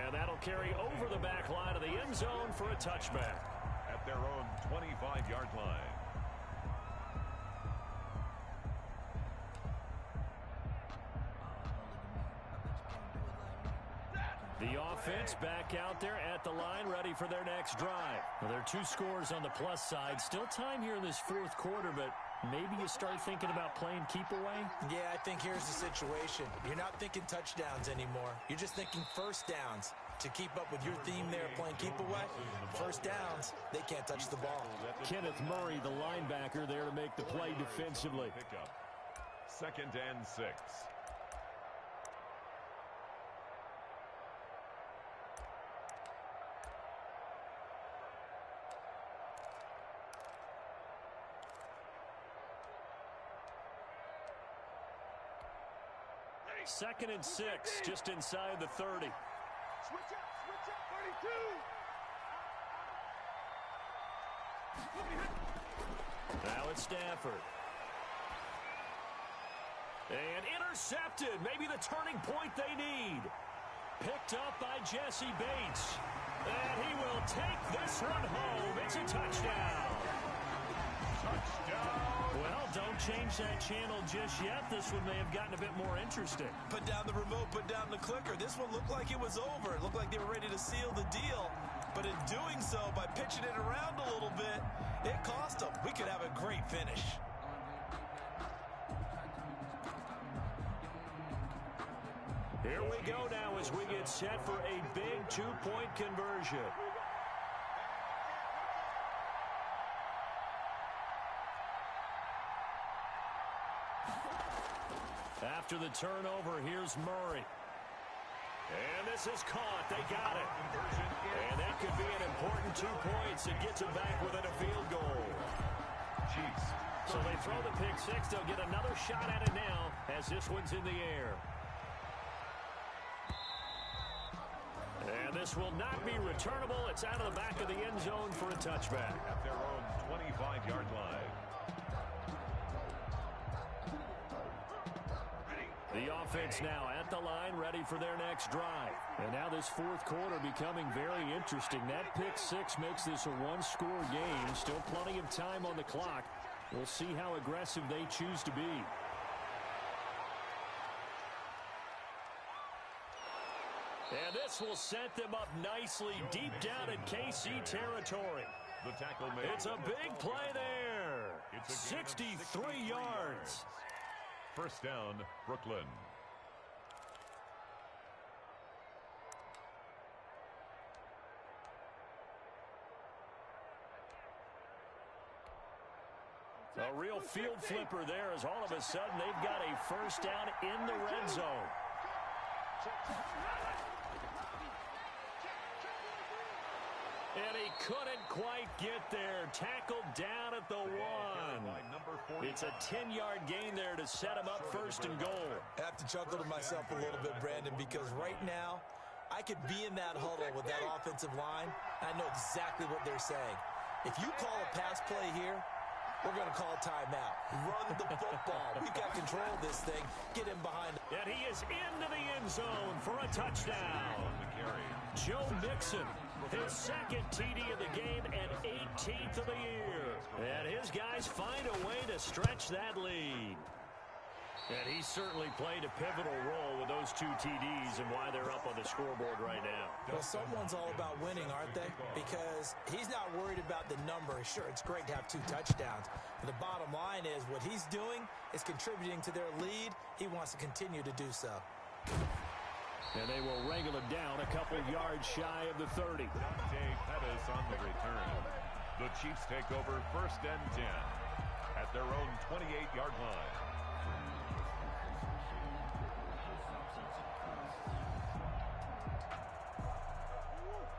And that'll carry over the back line of the end zone for a touchback. At their own 25-yard line. The offense back out there at the line, ready for their next drive. Well, there are 2 scores on the plus side. Still time here in this 4th quarter, but maybe you start thinking about playing keep away? Yeah, I think here's the situation. You're not thinking touchdowns anymore. You're just thinking 1st downs. To keep up with your theme there, playing keep away, 1st downs, they can't touch the ball. Kenneth Murray, the linebacker, there to make the play defensively. 2nd and 6. 2nd and 6, just inside the 30. Switch up, 32. Now it's Stafford. And intercepted. Maybe the turning point they need. Picked up by Jesse Bates. And he will take this one home. It's a touchdown. Touchdown. Well, don't change that channel just yet. This one may have gotten a bit more interesting. Put down the remote, put down the clicker. This one looked like it was over. It looked like they were ready to seal the deal. But in doing so, by pitching it around a little bit, it cost them. We could have a great finish. Here we go now as we get set for a big two-point conversion. After the turnover, here's Murray. And this is caught. They got it. And that could be an important 2 points. It gets them back within a field goal. Chiefs. So they throw the pick six. They'll get another shot at it now as this one's in the air. And this will not be returnable. It's out of the back of the end zone for a touchback. At their own 25-yard line. The offense now at the line, ready for their next drive. And now this fourth quarter becoming very interesting. That pick six makes this a one-score game. Still plenty of time on the clock. We'll see how aggressive they choose to be. And this will set them up nicely deep down in KC territory. The tackle made. It's a big play there. It's 63 yards. First down, Brooklyn. A real field flipper there as all of a sudden they've got a first down in the red zone. And he couldn't quite get there. Tackled down at the one. It's a 10-yard gain there to set him up first and goal. I have to chuckle to myself a little bit, Brandon, because right now I could be in that huddle with that offensive line. I know exactly what they're saying. If you call a pass play here, we're going to call a timeout. Run the football. We've got control of this thing. Get him behind. And he is into the end zone for a touchdown. Joe Mixon, his second TD of the game and 18th of the year. And his guys find a way to stretch that lead. And he certainly played a pivotal role with those two TDs and why they're up on the scoreboard right now. Well, someone's all about winning, aren't they? Because he's not worried about the number. Sure, it's great to have 2 touchdowns. But the bottom line is what he's doing is contributing to their lead. He wants to continue to do so. And they will wrangle it down a couple yards shy of the 30. Dante Pettis on the return. The Chiefs take over first and 10 at their own 28-yard line.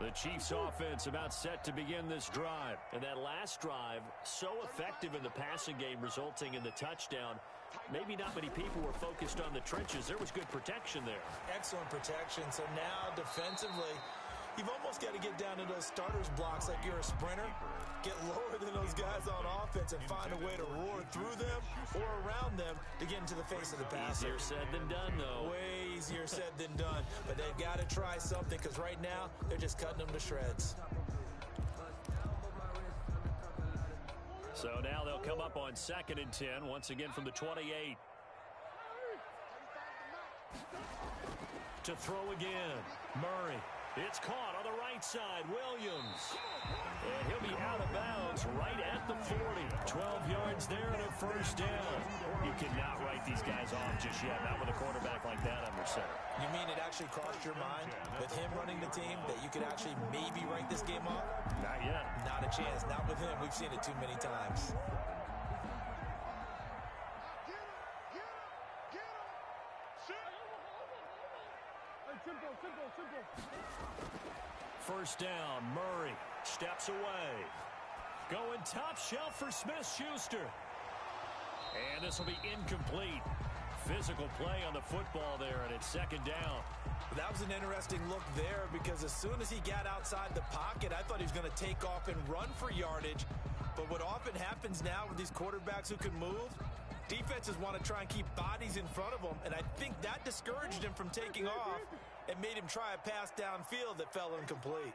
The Chiefs offense about set to begin this drive. And that last drive, so effective in the passing game, resulting in the touchdown. Maybe not many people were focused on the trenches. There was good protection there. Excellent protection. So now defensively, you've almost got to get down to those starters blocks like you're a sprinter. Get lower than those guys on offense and find a way to roar through them or around them to get into the face of the passer. Easier said than done, though. Way easier said than done. But they've got to try something because right now they're just cutting them to shreds. So now they'll come up on 2nd and 10, once again from the 28. To throw again. Murray. It's caught on the right side. Williams. And he'll be out of bounds right at the 40. 12 yards there and a first down. You cannot write these guys off just yet. Not with a quarterback like that under center. You mean it actually crossed your mind with him running the team that you could actually maybe write this game off? Not yet. Not a chance. Not with him. We've seen it too many times. First down, Murray steps away. Going top shelf for Smith-Schuster. And this will be incomplete. physical play on the football there, and it's second down. That was an interesting look there because as soon as he got outside the pocket, I thought he was going to take off and run for yardage. But what often happens now with these quarterbacks who can move, defenses want to try and keep bodies in front of them, and I think that discouraged him from taking off and made him try a pass downfield that fell incomplete.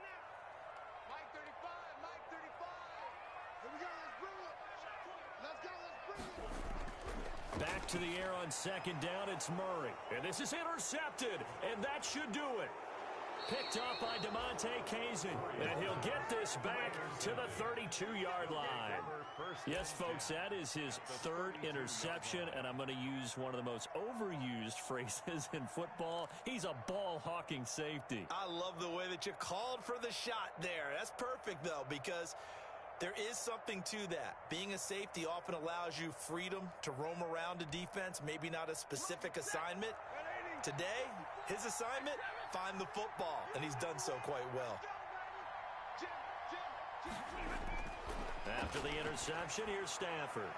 Mike 35, Mike 35. Here we go, let's bring it. Let's go, let's bring it. Back to the air on second down, it's Murray. And this is intercepted, and that should do it. Picked off by DeMonte Kazin, and he'll get this back to the 32-yard line. Yes, folks, that is his third interception, and I'm going to use one of the most overused phrases in football. He's a ball-hawking safety. I love the way that you called for the shot there. That's perfect, though, because there is something to that. Being a safety often allows you freedom to roam around a defense, maybe not a specific assignment. Today, his assignment, find the football, and he's done so quite well. After the interception, here's Stafford.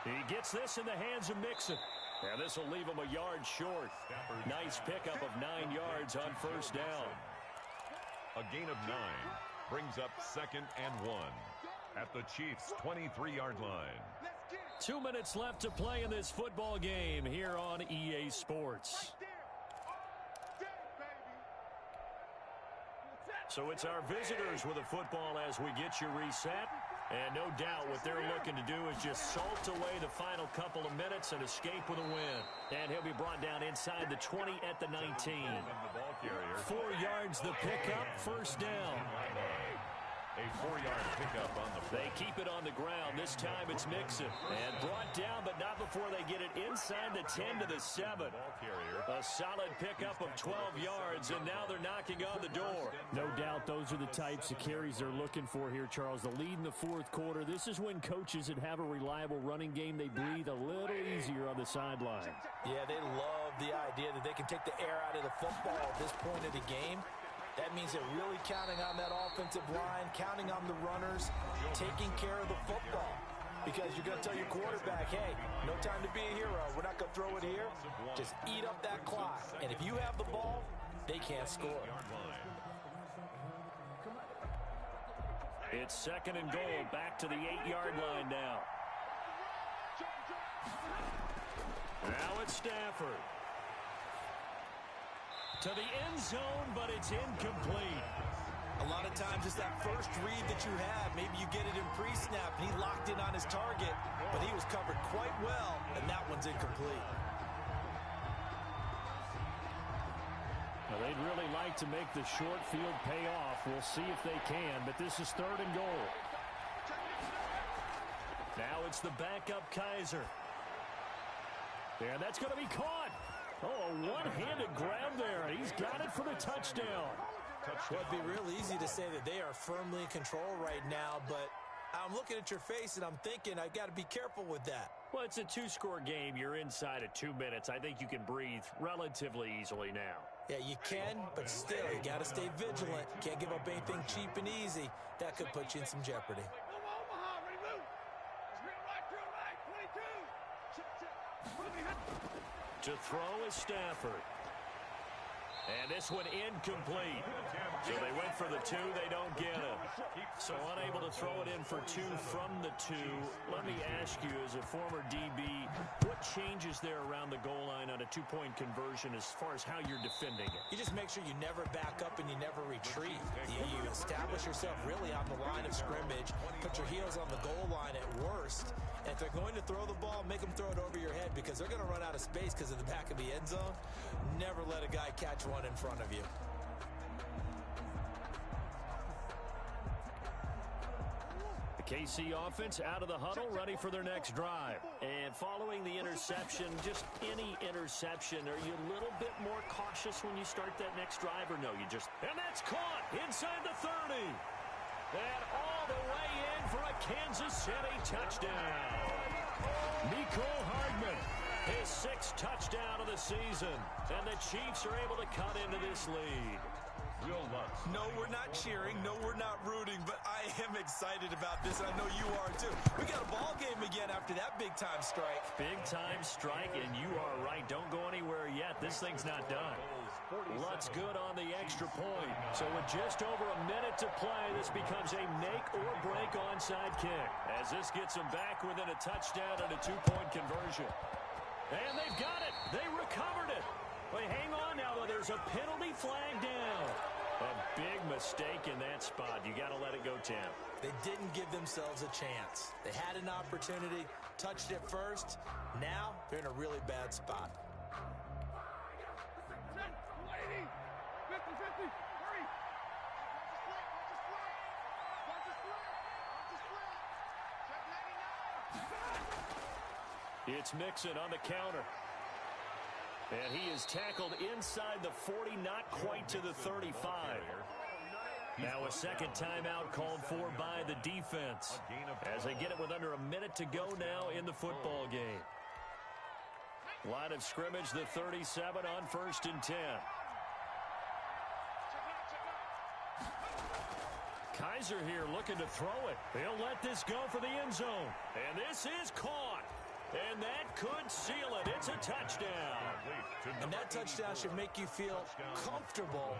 He gets this in the hands of Mixon. And this will leave him a yard short. Nice pickup of 9 yards on first down. A gain of 9 brings up 2nd and 1 at the Chiefs' 23-yard line. 2 minutes left to play in this football game here on EA Sports. So it's our visitors with the football as we get you reset. And no doubt what they're looking to do is just salt away the final couple of minutes and escape with a win. And he'll be brought down inside the 20 at the 19. 4 yards the pickup, first down. A 4-yard pickup on the play. They keep it on the ground. This time it's Mixon. And brought down, but not before they get it inside the 10 to the 7. A solid pickup of 12 yards, and now they're knocking on the door. No doubt those are the types of carries they're looking for here, Charles. The lead in the fourth quarter. This is when coaches that have a reliable running game, they breathe a little easier on the sideline. Yeah, they love the idea that they can take the air out of the football at this point of the game. That means they're really counting on that offensive line, counting on the runners, taking care of the football. Because you're going to tell your quarterback, hey, no time to be a hero. We're not going to throw it here. Just eat up that clock. And if you have the ball, they can't score. It's 2nd and goal, back to the 8-yard line now. Now it's Stafford. To the end zone, but it's incomplete. A lot of times it's that first read that you have. Maybe you get it in pre-snap, and he locked in on his target, but he was covered quite well, and that one's incomplete. Well, they'd really like to make the short field pay off. We'll see if they can, but this is 3rd and goal. Now it's the backup Kaiser. And that's going to be caught. Oh, a one-handed grab there. He's got it for the touchdown. Well, it'd be real easy to say that they are firmly in control right now, but I'm looking at your face and I'm thinking I got to be careful with that. Well, it's a 2-score game. You're inside of 2 minutes. I think you can breathe relatively easily now. Yeah, you can, but still, you got to stay vigilant. Can't give up anything cheap and easy. That could put you in some jeopardy. To throw is Stafford. And this one incomplete. So they went for the 2. They don't get it. So unable to throw it in for 2 from the 2. Let me ask you, as a former DB, what changes there around the goal line on a 2-point conversion as far as how you're defending it? You just make sure you never back up and you never retreat. You establish yourself really on the line of scrimmage. Put your heels on the goal line at worst. And if they're going to throw the ball, make them throw it over your head because they're going to run out of space because of the back of the end zone. Never let a guy catch one in front of you. The KC offense out of the huddle, ready for their next drive. And following the interception, just any interception, are you a little bit more cautious when you start that next drive or no? And that's caught inside the 30. And all the way in for a Kansas City touchdown. Mecole Hardman, his 6th touchdown of the season. And the Chiefs are able to cut into this lead. Will Lutz. No, we're not cheering. No, we're not rooting, but I am excited about this. I know you are too. We got a ball game again after that big-time strike. Big-time strike, and you are right. Don't go anywhere yet. This thing's not done. Lutz good on the extra point. So with just over a minute to play, this becomes a make-or-break onside kick. As this gets them back within a touchdown and a two-point conversion. And they've got it. They recovered it. Wait, hang on now, though. There's a penalty flag down. A big mistake in that spot. You got to let it go, Tim. They didn't give themselves a chance. They had an opportunity, touched it first. Now they're in a really bad spot. 50-50, hurry! It's Mixon on the counter. And he is tackled inside the 40, not quite to the 35. Now a second timeout called for by the defense as they get it with under a minute to go now in the football game. Line of scrimmage, the 37 on 1st and 10. Kaiser here looking to throw it. He'll let this go for the end zone. And this is caught. And that could seal it. It's a touchdown. And that touchdown should make you feel comfortable.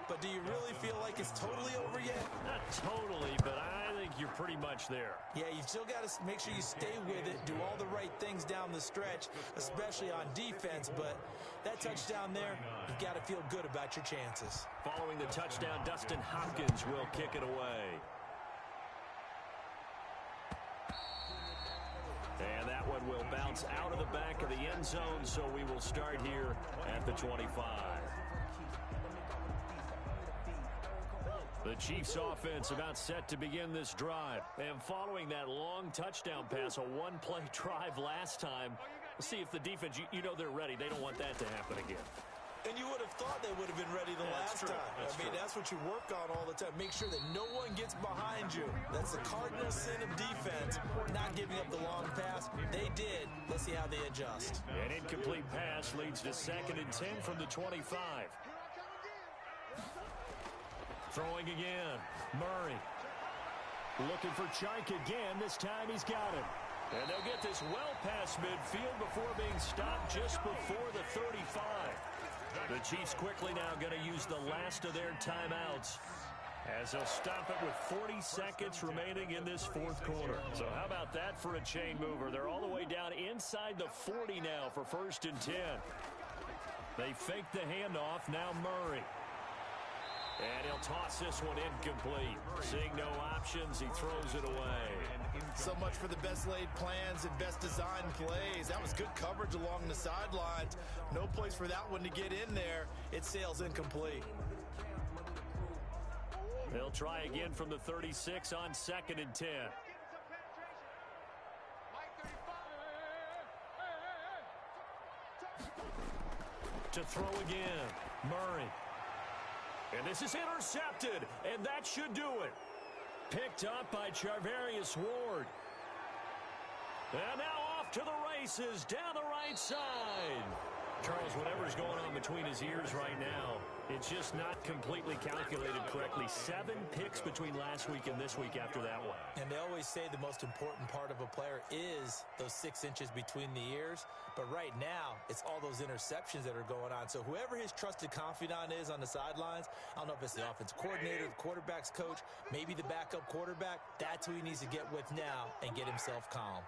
But do you really feel like it's totally over yet? Not totally, but I think you're pretty much there. Yeah, you've still got to make sure you stay with it, do all the right things down the stretch, especially on defense. But that touchdown there, you've got to feel good about your chances. Following the touchdown, Dustin Hopkins will kick it away. And that one will bounce out of the back of the end zone, so we will start here at the 25. The Chiefs offense about set to begin this drive. And following that long touchdown pass, a one-play drive last time, let's see if the defense, you know they're ready. They don't want that to happen again. And you would have thought they would have been ready the last time. That's what you work on all the time. Make sure that no one gets behind you. That's the cardinal sin of defense, not giving up the long pass. They did. Let's see how they adjust. An incomplete pass leads to 2nd and 10 from the 25. Throwing again. Murray. Looking for Chike again. This time he's got it. And they'll get this well past midfield before being stopped just before the 35. The Chiefs quickly now going to use the last of their timeouts as they'll stop it with 40 seconds remaining in this fourth quarter. So how about that for a chain mover? They're all the way down inside the 40 now for 1st and 10. They fake the handoff. Now Murray. And he'll toss this one incomplete. Seeing no options, he throws it away. So much for the best laid plans and best designed plays. That was good coverage along the sidelines. No place for that one to get in there. It sails incomplete. They'll try again from the 36 on 2nd and 10. To throw again, Murray. And this is intercepted, and that should do it. Picked up by Charvarius Ward. And now off to the races, down the right side. Charles, whatever's going on between his ears right now, it's just not completely calculated correctly. 7 picks between last week and this week after that one. And they always say the most important part of a player is those 6 inches between the ears. But right now, it's all those interceptions that are going on. So whoever his trusted confidant is on the sidelines, I don't know if it's the offensive coordinator, the quarterback's coach, maybe the backup quarterback, that's who he needs to get with now and get himself calm.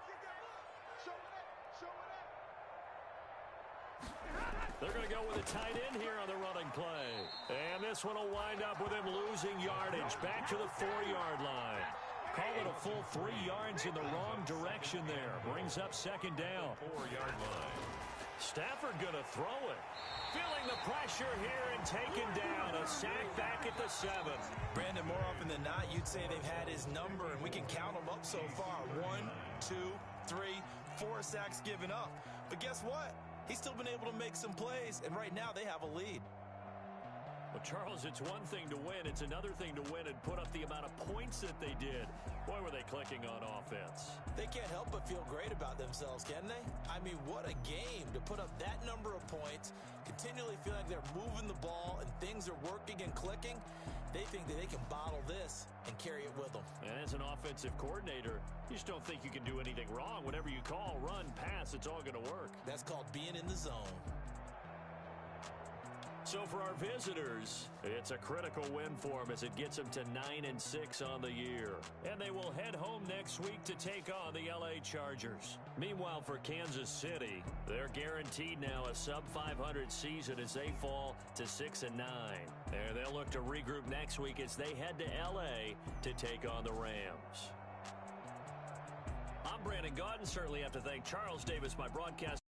They're going to go with a tight end here on the running play. And this one will wind up with him losing yardage back to the 4-yard line. Call it a full 3 yards in the wrong direction there. Brings up 2nd down. 4-yard line. Stafford going to throw it. Feeling the pressure here and taken down. A sack back at the 7. Brandon, more often than not, you'd say they've had his number, and we can count them up so far. 1, 2, 3, 4 sacks given up. But guess what? He's still been able to make some plays, and right now they have a lead. Well, Charles, it's one thing to win. It's another thing to win and put up the amount of points that they did. Boy, were they clicking on offense. They can't help but feel great about themselves, can they? I mean, what a game to put up that number of points, continually feel like they're moving the ball and things are working and clicking. They think that they can bottle this and carry it with them. And as an offensive coordinator, you just don't think you can do anything wrong. Whatever you call, run, pass, it's all going to work. That's called being in the zone. So for our visitors, it's a critical win for them as it gets them to 9-6 on the year. And they will head home next week to take on the LA Chargers. Meanwhile, for Kansas City, they're guaranteed now a sub-500 season as they fall to 6-9. There, they'll look to regroup next week as they head to LA to take on the Rams. I'm Brandon Gaudin. Certainly have to thank Charles Davis, my broadcast